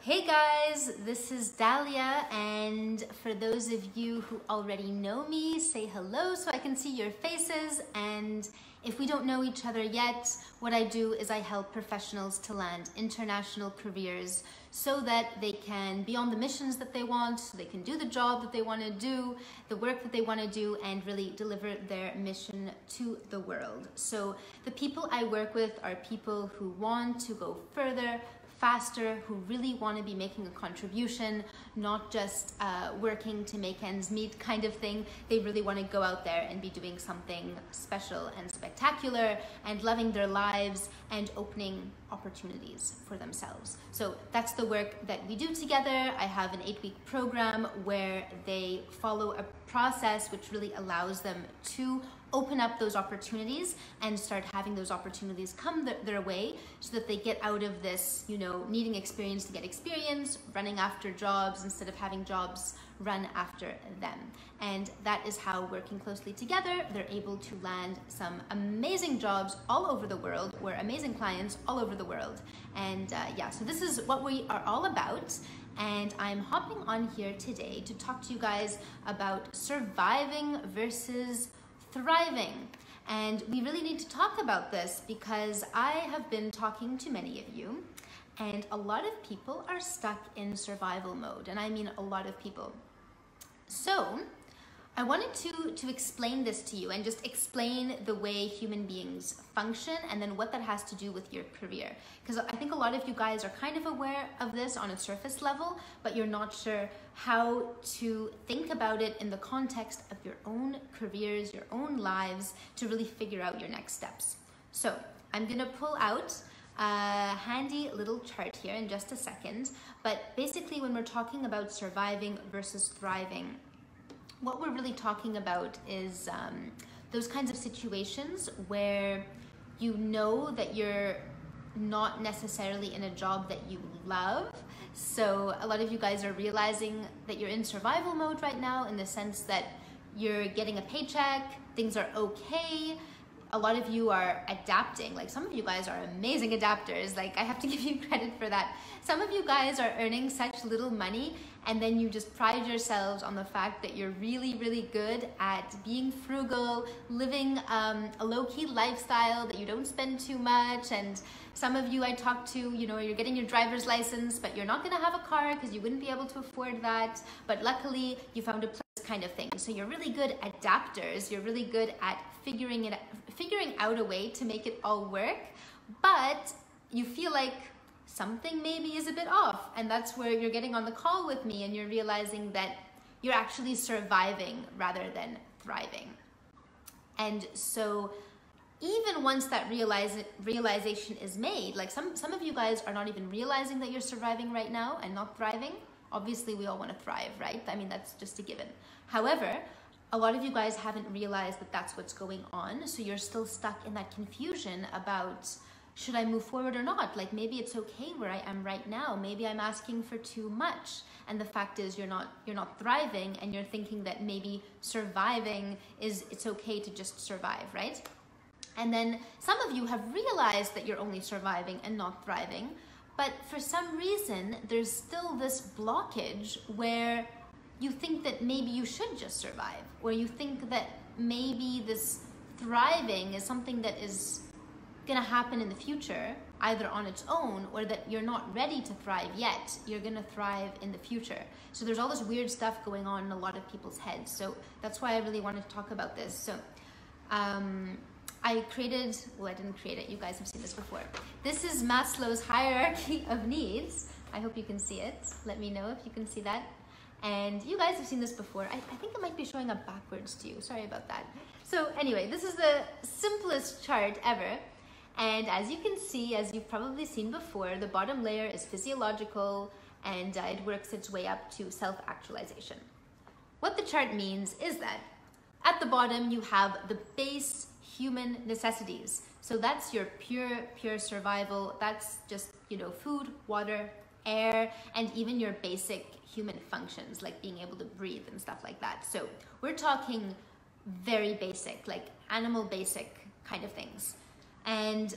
Hey guys, this is Dahlia, and for those of you who already know me, say hello so I can see your faces. And if we don't know each other yet, what I do is I help professionals to land international careers so that they can be on the missions that they want, so they can do the job that they want to do, the work that they want to do, and really deliver their mission to the world. So the people I work with are people who want to go further, faster, who really want to be making a contribution, not just working to make ends meet kind of thing. They really want to go out there and be doing something special and spectacular and loving their lives and opening opportunities for themselves. So that's the work that we do together. I have an 8-week program where they follow a process which really allows them to open up those opportunities and start having those opportunities come their way so that they get out of this, needing experience to get experience, running after jobs instead of having jobs run after them. And that is how, working closely together, they're able to land some amazing jobs all over the world, or amazing clients all over the world. And so this is what we are all about. And I'm hopping on here today to talk to you guys about surviving versus thriving. And we really need to talk about this because I have been talking to many of you, and a lot of people are stuck in survival mode, and I mean a lot of people. So I wanted to explain this to you and just explain the way human beings function and then what that has to do with your career. Because I think a lot of you guys are kind of aware of this on a surface level, but you're not sure how to think about it in the context of your own careers, your own lives, to really figure out your next steps. So I'm gonna pull out a handy little chart here in just a second, but basically when we're talking about surviving versus thriving, what we're really talking about is those kinds of situations where you know that you're not necessarily in a job that you love. So a lot of you guys are realizing that you're in survival mode right now, in the sense that you're getting a paycheck, things are okay. A lot of you are adapting. Like, some of you guys are amazing adapters. Like, I have to give you credit for that. Some of you guys are earning such little money, and then you just pride yourselves on the fact that you're really, really good at being frugal, living a low-key lifestyle, that you don't spend too much. And some of you I talk to, you're getting your driver's license, but you're not gonna have a car because you wouldn't be able to afford that. But luckily, you found a place, kind of thing. So you're really good adapters. You're really good at figuring out a way to make it all work, but you feel like something maybe is a bit off. And that's where you're getting on the call with me and you're realizing that you're actually surviving rather than thriving. And so even once that realization is made, like some of you guys are not even realizing that you're surviving right now and not thriving. Obviously, we all want to thrive, right? I mean, that's just a given. However, a lot of you guys haven't realized that that's what's going on. So you're still stuck in that confusion about, should I move forward or not? Like, maybe it's okay where I am right now. Maybe I'm asking for too much. And the fact is you're not thriving, and you're thinking that maybe surviving it's okay to just survive, right? And then some of you have realized that you're only surviving and not thriving. But for some reason, there's still this blockage where you think that maybe you should just survive, or you think that maybe this thriving is something that is gonna happen in the future, either on its own, or that you're not ready to thrive yet. You're gonna thrive in the future. So there's all this weird stuff going on in a lot of people's heads. So that's why I really wanted to talk about this. So I created, well, I didn't create it, you guys have seen this before. This is Maslow's hierarchy of needs. I hope you can see it. Let me know if you can see that. And you guys have seen this before. I think it might be showing up backwards to you. Sorry about that. So anyway, this is the simplest chart ever. And as you can see, as you've probably seen before, the bottom layer is physiological, and it works its way up to self-actualization. What the chart means is that at the bottom, you have the base human necessities. So that's your pure survival. That's just, food, water, air, and even your basic human functions, like being able to breathe and stuff like that. So we're talking very basic, like animal basic kind of things. And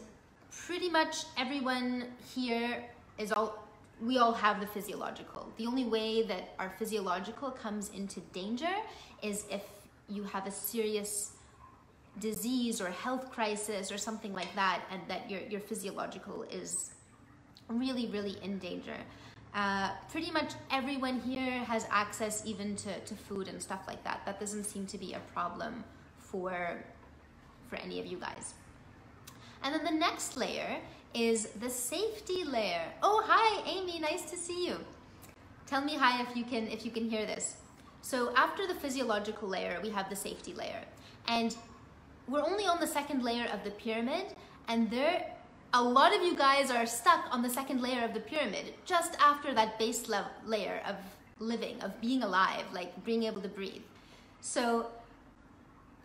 pretty much everyone here is all we all have the physiological. The only way that our physiological comes into danger is if you have a serious disease or health crisis or something like that, and that your physiological is really, really in danger. Pretty much everyone here has access even to food and stuff like that. That doesn't seem to be a problem for any of you guys. And then the next layer is the safety layer. Oh, hi, Amy, nice to see you. Tell me hi if you can hear this. So after the physiological layer, we have the safety layer. And we're only on the second layer of the pyramid, and a lot of you guys are stuck on the second layer of the pyramid, just after that base layer of living, of being alive, like being able to breathe. So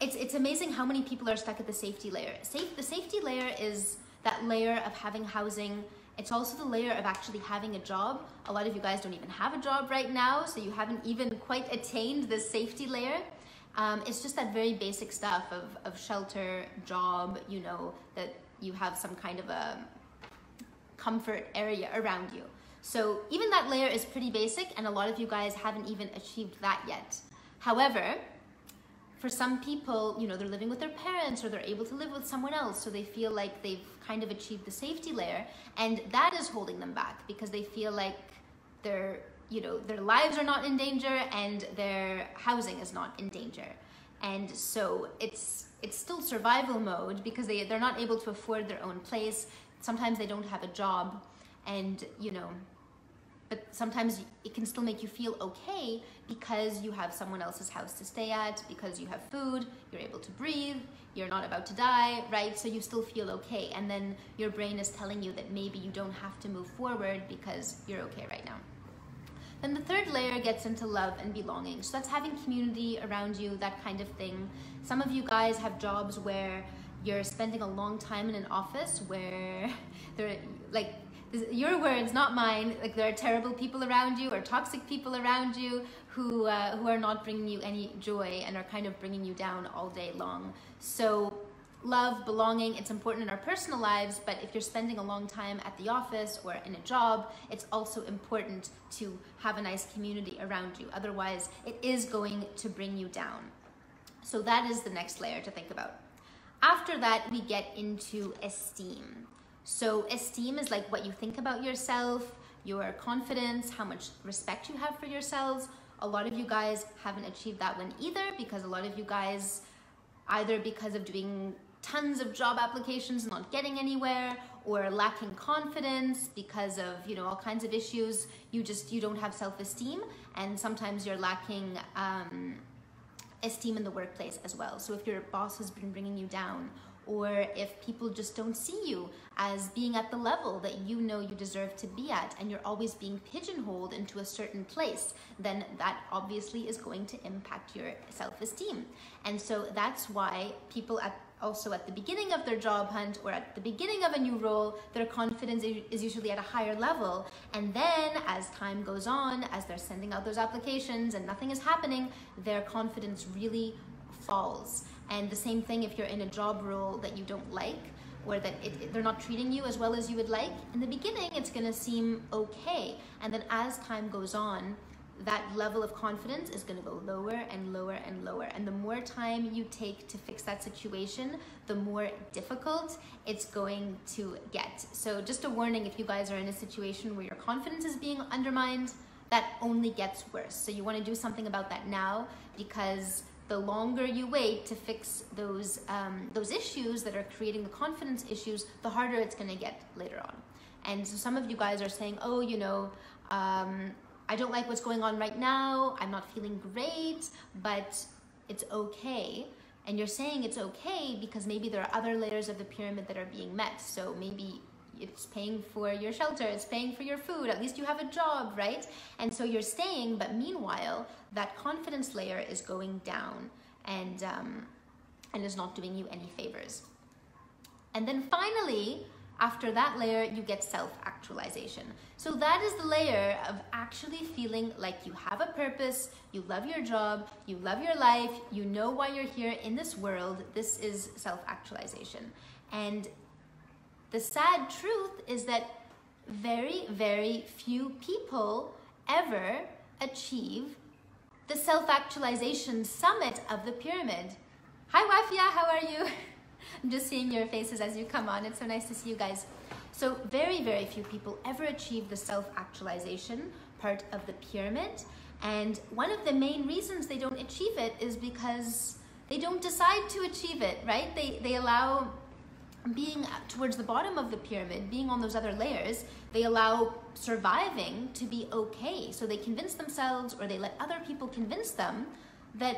it's amazing how many people are stuck at the safety layer. The safety layer is that layer of having housing. It's also the layer of actually having a job. A lot of you guys don't even have a job right now, so you haven't even quite attained this safety layer. It's just that very basic stuff of shelter, job, you know, that you have some kind of a comfort area around you. So even that layer is pretty basic, and a lot of you guys haven't even achieved that yet. However, for some people, you know, they're living with their parents or they're able to live with someone else, so they feel like they've kind of achieved the safety layer, and that is holding them back because they feel like their lives are not in danger and their housing is not in danger. And so it's still survival mode because they're not able to afford their own place. Sometimes they don't have a job, and you know, but sometimes it can still make you feel okay because you have someone else's house to stay at, because you have food, you're able to breathe, you're not about to die, right? So you still feel okay. And then your brain is telling you that maybe you don't have to move forward because you're okay right now. Then the third layer gets into love and belonging. So that's having community around you, that kind of thing. Some of you guys have jobs where you're spending a long time in an office where they're like, your words, not mine, like there are terrible people around you or toxic people around you who are not bringing you any joy and are kind of bringing you down all day long. So love, belonging, it's important in our personal lives, but if you're spending a long time at the office or in a job, it's also important to have a nice community around you. Otherwise, it is going to bring you down. So that is the next layer to think about. After that, we get into esteem. So esteem is like what you think about yourself, your confidence, how much respect you have for yourselves. A lot of you guys haven't achieved that one either, because a lot of you guys, either because of doing tons of job applications and not getting anywhere, or lacking confidence because of, you know, all kinds of issues, you don't have self-esteem, and sometimes you're lacking esteem in the workplace as well. So if your boss has been bringing you down, or if people just don't see you as being at the level that you know you deserve to be at, and you're always being pigeonholed into a certain place, then that obviously is going to impact your self-esteem. And so that's why people also at the beginning of their job hunt or at the beginning of a new role, their confidence is usually at a higher level. And then as time goes on, as they're sending out those applications and nothing is happening, their confidence really falls. And the same thing if you're in a job role that you don't like, or that they're not treating you as well as you would like. In the beginning, it's gonna seem okay. And then as time goes on, that level of confidence is gonna go lower and lower and lower. And the more time you take to fix that situation, the more difficult it's going to get. So just a warning, if you guys are in a situation where your confidence is being undermined, that only gets worse. So you wanna do something about that now, because the longer you wait to fix those issues that are creating the confidence issues, the harder it's gonna get later on. And so some of you guys are saying, oh, you know, I don't like what's going on right now, I'm not feeling great, but it's okay. And you're saying it's okay because maybe there are other layers of the pyramid that are being met. So maybe it's paying for your shelter, it's paying for your food, at least you have a job, right? And so you're staying, but meanwhile, that confidence layer is going down and is not doing you any favors. And then finally, after that layer, you get self-actualization. So that is the layer of actually feeling like you have a purpose, you love your job, you love your life, you know why you're here in this world. This is self-actualization. And the sad truth is that very, very few people ever achieve the self-actualization summit of the pyramid. Hi Wafia, how are you? I'm just seeing your faces as you come on. It's so nice to see you guys. So very, very few people ever achieve the self-actualization part of the pyramid. And one of the main reasons they don't achieve it is because they don't decide to achieve it, right? They allow being towards the bottom of the pyramid, being on those other layers, they allow surviving to be okay. So they convince themselves, or they let other people convince them that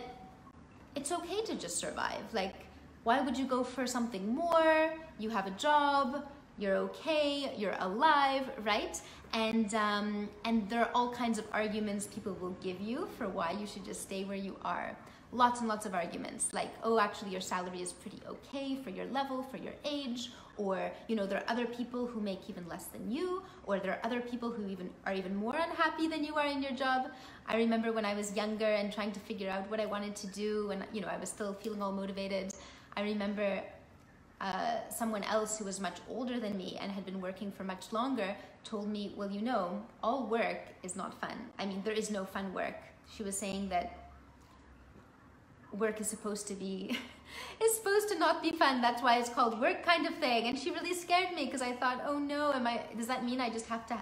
it's okay to just survive. Like, why would you go for something more? You have a job, you're okay, you're alive, right? And there are all kinds of arguments people will give you for why you should just stay where you are. Lots and lots of arguments, like, oh, actually your salary is pretty okay for your level, for your age, or, you know, there are other people who make even less than you, or there are other people who are even more unhappy than you are in your job. I remember when I was younger and trying to figure out what I wanted to do, and, you know, I was still feeling all motivated. I remember someone else who was much older than me and had been working for much longer told me, well, you know, all work is not fun. I mean, there is no fun work. She was saying that work is supposed to not be fun. That's why it's called work, kind of thing. And she really scared me because I thought, oh no, does that mean I just have to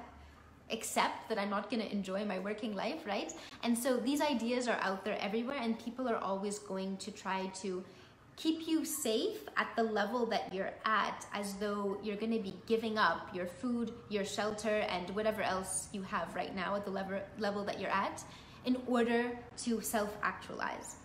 accept that I'm not going to enjoy my working life, right? And so these ideas are out there everywhere, and people are always going to try to keep you safe at the level that you're at, as though you're going to be giving up your food, your shelter, and whatever else you have right now at the level that you're at in order to self-actualize.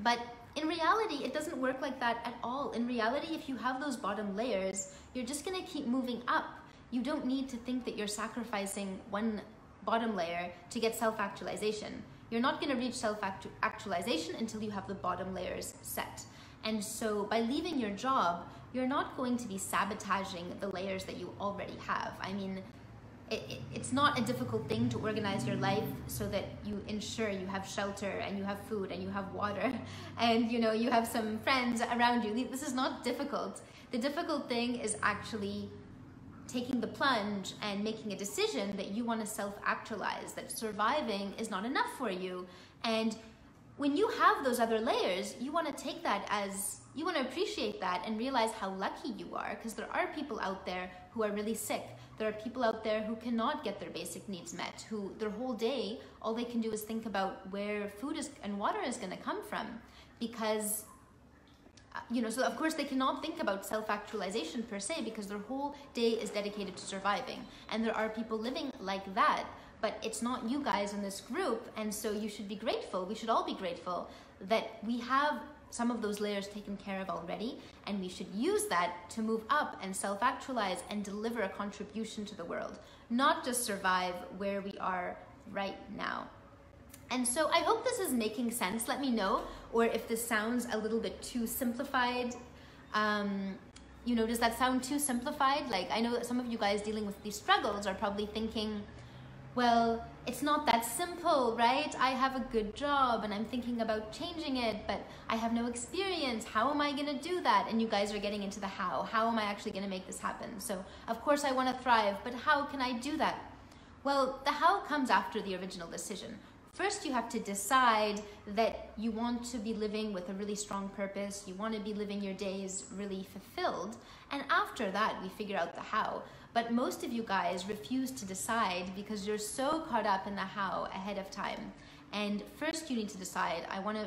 But in reality, it doesn't work like that at all. In reality, if you have those bottom layers, you're just going to keep moving up. You don't need to think that you're sacrificing one bottom layer to get self-actualization. You're not going to reach self-actualization until you have the bottom layers set. And so by leaving your job, you're not going to be sabotaging the layers that you already have. I mean, it's not a difficult thing to organize your life so that you ensure you have shelter and you have food and you have water and, you know, you have some friends around you. This is not difficult. The difficult thing is actually taking the plunge and making a decision that you want to self-actualize, that surviving is not enough for you. And when you have those other layers, you want to take that as, you want to appreciate that and realize how lucky you are, because there are people out there who are really sick. There are people out there who cannot get their basic needs met, who their whole day, all they can do is think about where food is and water is going to come from, because, you know, so of course they cannot think about self-actualization per se, because their whole day is dedicated to surviving. And there are people living like that, but it's not you guys in this group. And so you should be grateful. We should all be grateful that we have some of those layers taken care of already, and we should use that to move up and self-actualize and deliver a contribution to the world, not just survive where we are right now. And so I hope this is making sense. Let me know, or if this sounds a little bit too simplified. You know, does that sound too simplified? Like, I know that some of you guys dealing with these struggles are probably thinking, well, it's not that simple, right? I have a good job and I'm thinking about changing it, but I have no experience. How am I going to do that? And you guys are getting into the how. How am I actually going to make this happen? So, of course, I want to thrive, but how can I do that? Well, the how comes after the original decision. First, you have to decide that you want to be living with a really strong purpose. You want to be living your days really fulfilled. And after that, we figure out the how. But most of you guys refuse to decide because you're so caught up in the how ahead of time. And first you need to decide, I want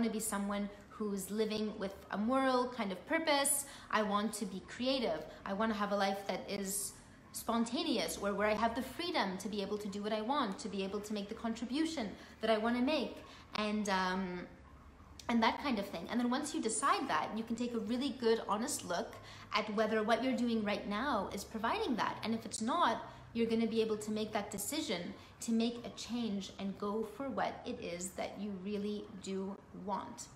to be someone who's living with a moral kind of purpose. I want to be creative. I want to have a life that is spontaneous, or where I have the freedom to be able to do what I want, to be able to make the contribution that I want to make, and that kind of thing. And then once you decide that, you can take a really good, honest look at whether what you're doing right now is providing that. And if it's not, you're going to be able to make that decision to make a change and go for what it is that you really do want.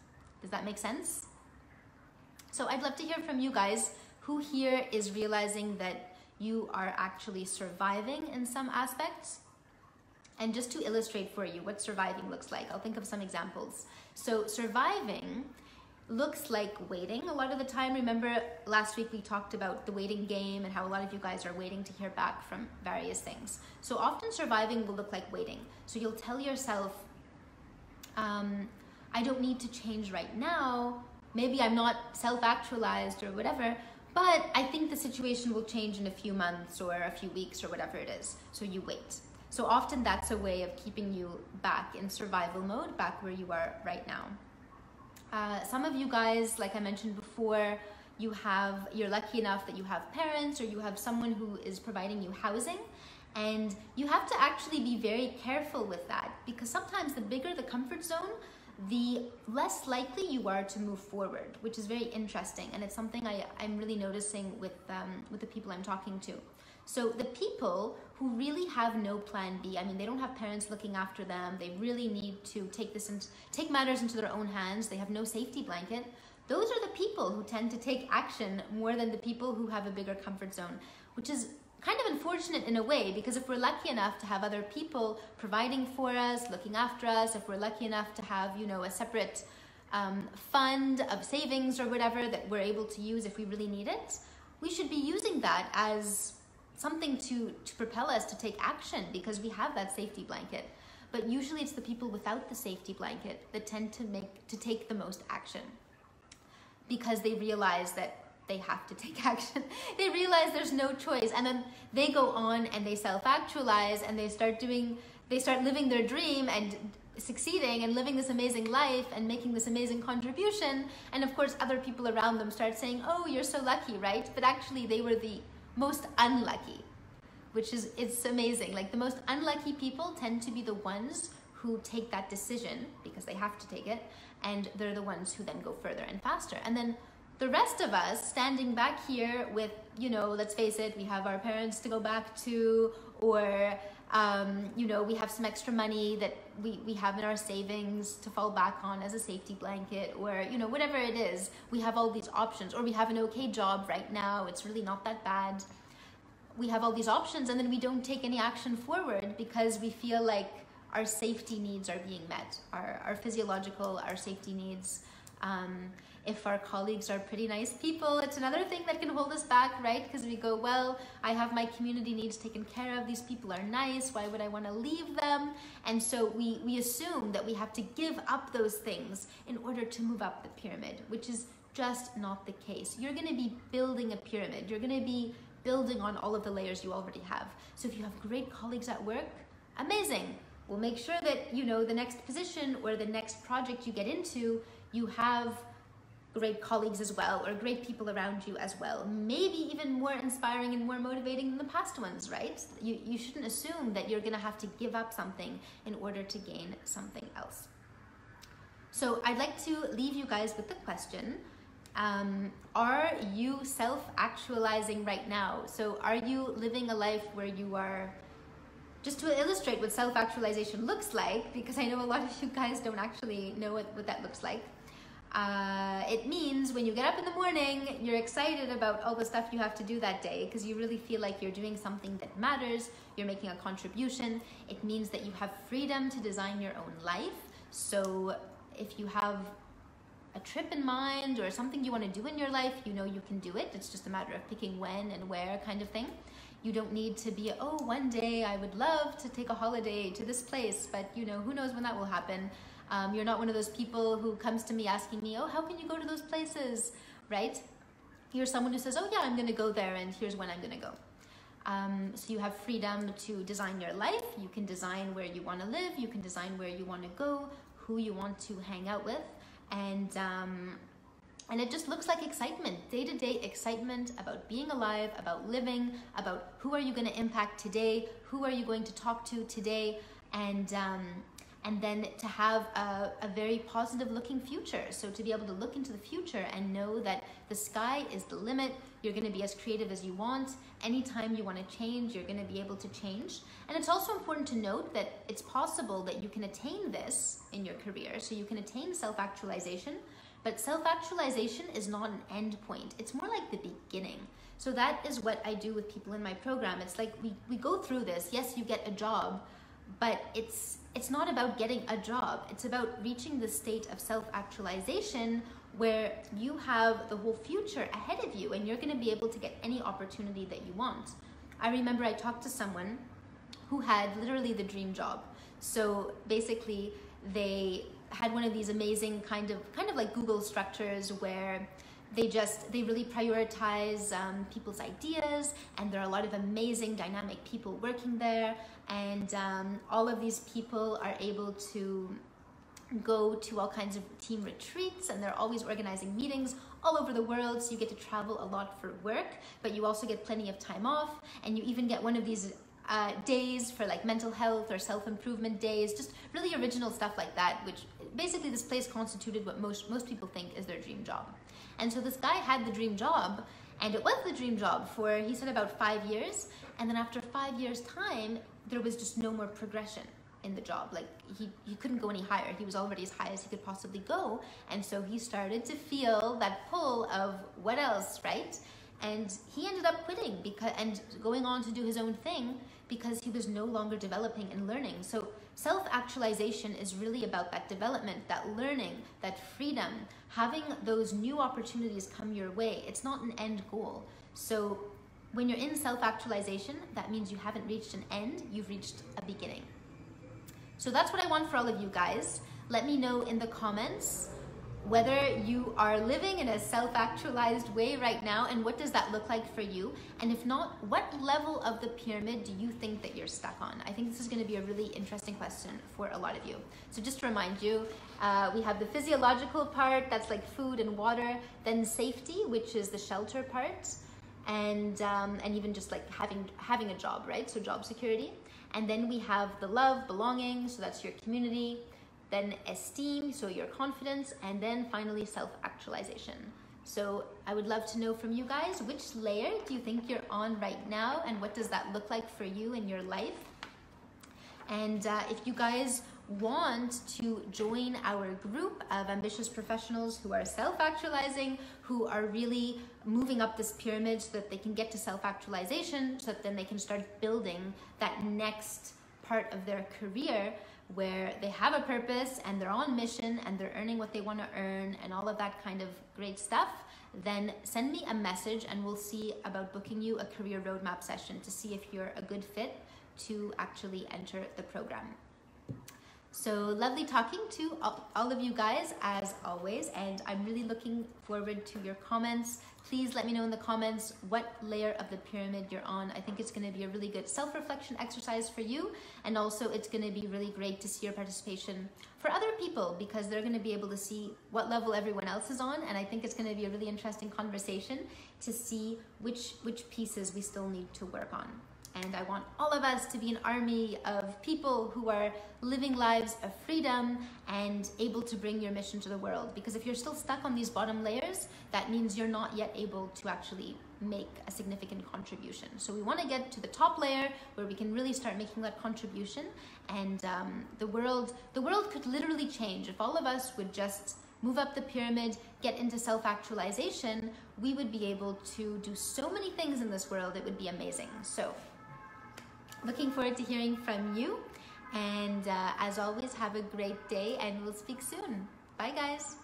Does that make sense? So I'd love to hear from you guys. Who here is realizing that you are actually surviving in some aspects? And just to illustrate for you what surviving looks like, I'll think of some examples. So surviving looks like waiting a lot of the time. Remember last week we talked about the waiting game and how a lot of you guys are waiting to hear back from various things. So often surviving will look like waiting. So you'll tell yourself, I don't need to change right now. Maybe I'm not self-actualized or whatever, but I think the situation will change in a few months or a few weeks or whatever it is. So you wait. So often that's a way of keeping you back in survival mode, back where you are right now. Some of you guys, like I mentioned before, you're lucky enough that you have parents or you have someone who is providing you housing, and you have to actually be very careful with that, because sometimes the bigger the comfort zone, the less likely you are to move forward, which is very interesting. And it's something I'm really noticing with the people I'm talking to. So the people who really have no plan B, I mean, they don't have parents looking after them, they really need to take matters into their own hands, they have no safety blanket, those are the people who tend to take action more than the people who have a bigger comfort zone, which is kind of unfortunate in a way, because if we're lucky enough to have other people providing for us, looking after us, if we're lucky enough to have, you know, a separate fund of savings or whatever that we're able to use if we really need it, we should be using that as something to propel us to take action, because we have that safety blanket. But usually it's the people without the safety blanket that tend to take the most action, because they realize that they have to take action. They realize there's no choice, and then they go on and they self-actualize and they start living their dream and succeeding and living this amazing life and making this amazing contribution. And of course other people around them start saying, oh, you're so lucky, right? But actually they were the most unlucky, it's amazing. Like, the most unlucky people tend to be the ones who take that decision because they have to take it, and they're the ones who then go further and faster. And then the rest of us standing back here with, you know, let's face it, we have our parents to go back to, or you know, we have some extra money that we have in our savings to fall back on as a safety blanket, or, you know, whatever it is, we have all these options, or we have an okay job right now, it's really not that bad. We have all these options, and then we don't take any action forward because we feel like our safety needs are being met, our physiological, our safety needs. If our colleagues are pretty nice people, it's another thing that can hold us back, right? Because we go, well, I have my community needs taken care of, these people are nice, why would I want to leave them? And so we assume that we have to give up those things in order to move up the pyramid, which is just not the case. You're going to be building a pyramid. You're going to be building on all of the layers you already have. So if you have great colleagues at work, amazing. We'll make sure that, you know, the next position or the next project you get into, you have great colleagues as well, or great people around you as well. Maybe even more inspiring and more motivating than the past ones, right? You shouldn't assume that you're gonna have to give up something in order to gain something else. So I'd like to leave you guys with the question, are you self-actualizing right now? So are you living a life where you are, just to illustrate what self-actualization looks like, because I know a lot of you guys don't actually know what that looks like. It means when you get up in the morning, you're excited about all the stuff you have to do that day because you really feel like you're doing something that matters, you're making a contribution. It means that you have freedom to design your own life. So if you have a trip in mind or something you want to do in your life, you know you can do it. It's just a matter of picking when and where, kind of thing. You don't need to be, oh, one day I would love to take a holiday to this place, but you know, who knows when that will happen. You're not one of those people who comes to me asking me, oh, how can you go to those places, right? You're someone who says, oh yeah, I'm gonna go there and here's when I'm gonna go. So you have freedom to design your life. You can design where you wanna live. You can design where you wanna go, who you want to hang out with. And it just looks like excitement, day-to-day excitement about being alive, about living, about who are you gonna impact today, who are you going to talk to today, and then to have a very positive looking future. So to be able to look into the future and know that the sky is the limit, you're gonna be as creative as you want. Anytime you wanna change, you're gonna be able to change. And it's also important to note that it's possible that you can attain this in your career. So you can attain self-actualization, but self-actualization is not an end point. It's more like the beginning. So that is what I do with people in my program. It's like we go through this. Yes, you get a job, but it's not about getting a job. It's about reaching the state of self-actualization where you have the whole future ahead of you and you're going to be able to get any opportunity that you want. I remember I talked to someone who had literally the dream job. So basically they had one of these amazing kind of like Google structures where they really prioritize people's ideas, and there are a lot of amazing dynamic people working there, and all of these people are able to go to all kinds of team retreats, and they're always organizing meetings all over the world, so you get to travel a lot for work, but you also get plenty of time off, and you even get one of these days for like mental health or self-improvement days, just really original stuff like that, which basically this place constituted what most people think is their dream job. And so this guy had the dream job, and it was the dream job for, he said, about 5 years, and then after 5 years time, there was just no more progression in the job. Like he couldn't go any higher. He was already as high as he could possibly go, and so he started to feel that pull of what else, right? And he ended up quitting and going on to do his own thing because he was no longer developing and learning. So self-actualization is really about that development, that learning, that freedom, having those new opportunities come your way. It's not an end goal. So when you're in self-actualization, that means you haven't reached an end, you've reached a beginning. So that's what I want for all of you guys. Let me know in the comments whether you are living in a self-actualized way right now, and what does that look like for you? And if not, what level of the pyramid do you think that you're stuck on? I think this is going to be a really interesting question for a lot of you. So just to remind you, we have the physiological part, that's like food and water, then safety, which is the shelter part, and even just like having a job, right? So job security. And then we have the love, belonging, so that's your community, then esteem, so your confidence, and then finally self-actualization. So I would love to know from you guys, which layer do you think you're on right now, and what does that look like for you in your life? And if you guys want to join our group of ambitious professionals who are self-actualizing, who are really moving up this pyramid so that they can get to self-actualization, so that then they can start building that next part of their career where they have a purpose and they're on mission and they're earning what they want to earn and all of that kind of great stuff, then send me a message and we'll see about booking you a career roadmap session to see if you're a good fit to actually enter the program. So lovely talking to all of you guys as always, and I'm really looking forward to your comments. Please let me know in the comments what layer of the pyramid you're on. I think it's going to be a really good self-reflection exercise for you, and also it's going to be really great to see your participation for other people, because they're going to be able to see what level everyone else is on, and I think it's going to be a really interesting conversation to see which pieces we still need to work on. And I want all of us to be an army of people who are living lives of freedom and able to bring your mission to the world. Because if you're still stuck on these bottom layers, that means you're not yet able to actually make a significant contribution. So we want to get to the top layer where we can really start making that contribution. And the world could literally change if all of us would just move up the pyramid, get into self-actualization. We would be able to do so many things in this world. It would be amazing. So looking forward to hearing from you, and as always, have a great day and we'll speak soon. Bye guys.